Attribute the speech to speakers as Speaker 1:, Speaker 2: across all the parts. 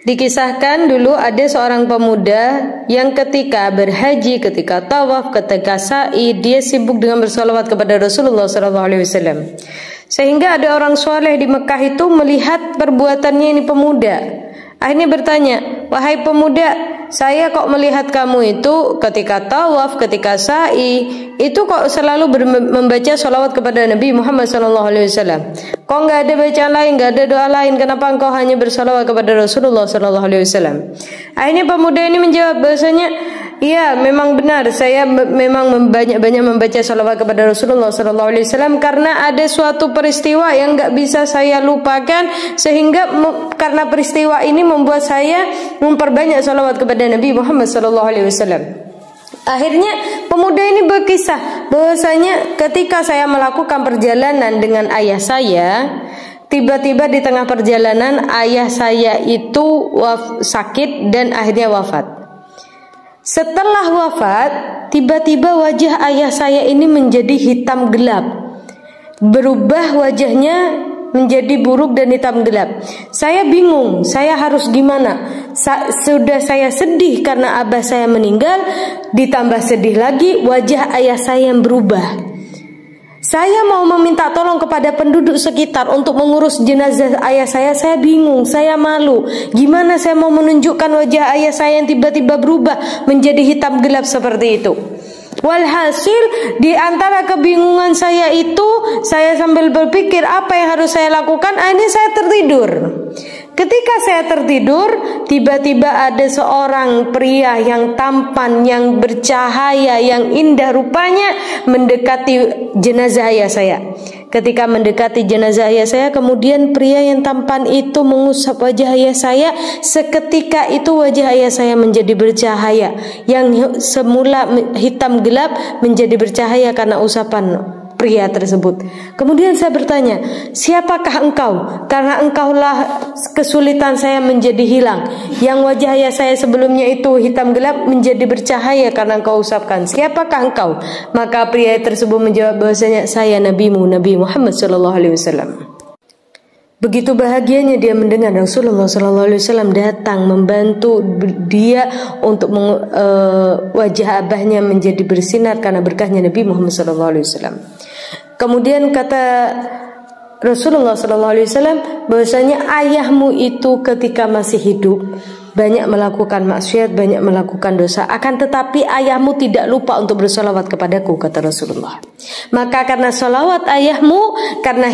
Speaker 1: Dikisahkan dulu ada seorang pemuda yang ketika berhaji, ketika tawaf, ketika sa'i, dia sibuk dengan bersalawat kepada Rasulullah SAW. Sehingga ada orang soleh di Mekah itu melihat perbuatannya ini pemuda. Akhirnya bertanya, wahai pemuda, saya kok melihat kamu itu ketika tawaf, ketika sa'i, itu kok selalu membaca salawat kepada Nabi Muhammad SAW. Kok nggak ada bacaan lain, nggak ada doa lain? Kenapa engkau hanya bersalawat kepada Rasulullah SAW? Akhirnya pemuda ini menjawab bahasanya, iya, memang benar. Saya memang banyak membaca salawat kepada Rasulullah SAW karena ada suatu peristiwa yang nggak bisa saya lupakan, sehingga karena peristiwa ini membuat saya memperbanyak salawat kepada Nabi Muhammad SAW. Akhirnya pemuda ini berkisah bahwasanya ketika saya melakukan perjalanan dengan ayah saya, tiba-tiba di tengah perjalanan ayah saya itu sakit dan akhirnya wafat. Setelah wafat, tiba-tiba wajah ayah saya ini menjadi hitam gelap. Berubah wajahnya menjadi buruk dan hitam gelap. Saya bingung, saya harus gimana? Sudah saya sedih karena abah saya meninggal, ditambah sedih lagi wajah ayah saya yang berubah. Saya mau meminta tolong kepada penduduk sekitar untuk mengurus jenazah ayah saya bingung, saya malu. Gimana saya mau menunjukkan wajah ayah saya yang tiba-tiba berubah menjadi hitam gelap seperti itu? Walhasil di antara kebingungan saya itu, saya sambil berpikir apa yang harus saya lakukan. Akhirnya saya tertidur. Ketika saya tertidur, tiba-tiba ada seorang pria yang tampan, yang bercahaya, yang indah rupanya mendekati jenazah ayah saya. Ketika mendekati jenazah ayah saya, kemudian pria yang tampan itu mengusap wajah ayah saya. Seketika itu wajah ayah saya menjadi bercahaya. Yang semula hitam gelap menjadi bercahaya karena usapan pria tersebut. Kemudian saya bertanya, siapakah engkau? Karena engkaulah kesulitan saya menjadi hilang. Yang wajah ayah saya sebelumnya itu hitam gelap menjadi bercahaya karena engkau usapkan. Siapakah engkau? Maka pria tersebut menjawab bahwasanya saya nabimu, Nabi Muhammad SAW. Begitu bahagianya dia mendengar Rasulullah SAW datang membantu dia untuk wajah abahnya menjadi bersinar karena berkahnya Nabi Muhammad SAW. Kemudian kata Rasulullah SAW bahwasanya ayahmu itu ketika masih hidup banyak melakukan maksiat, banyak melakukan dosa, akan tetapi ayahmu tidak lupa untuk bersalawat kepadaku, kata Rasulullah. Maka karena salawat ayahmu, karena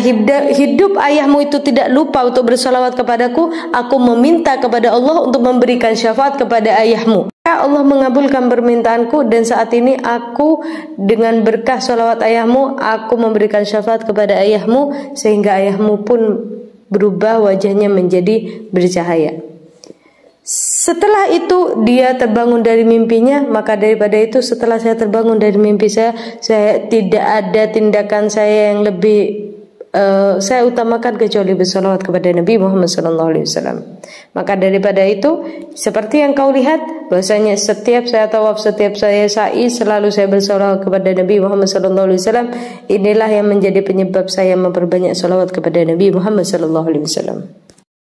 Speaker 1: hidup ayahmu itu tidak lupa untuk bersalawat kepadaku, aku meminta kepada Allah untuk memberikan syafaat kepada ayahmu. Allah mengabulkan permintaanku, dan saat ini aku dengan berkah salawat ayahmu, aku memberikan syafaat kepada ayahmu, sehingga ayahmu pun berubah wajahnya menjadi bercahaya. Setelah itu dia terbangun dari mimpinya. Maka daripada itu, setelah saya terbangun dari mimpi saya tidak ada tindakan saya yang lebih saya utamakan kecuali bersalawat kepada Nabi Muhammad SAW. Maka daripada itu, seperti yang kau lihat, bahwasanya setiap saya tawaf, setiap saya sa'i, selalu saya bersalawat kepada Nabi Muhammad SAW. Inilah yang menjadi penyebab saya memperbanyak salawat kepada Nabi Muhammad SAW.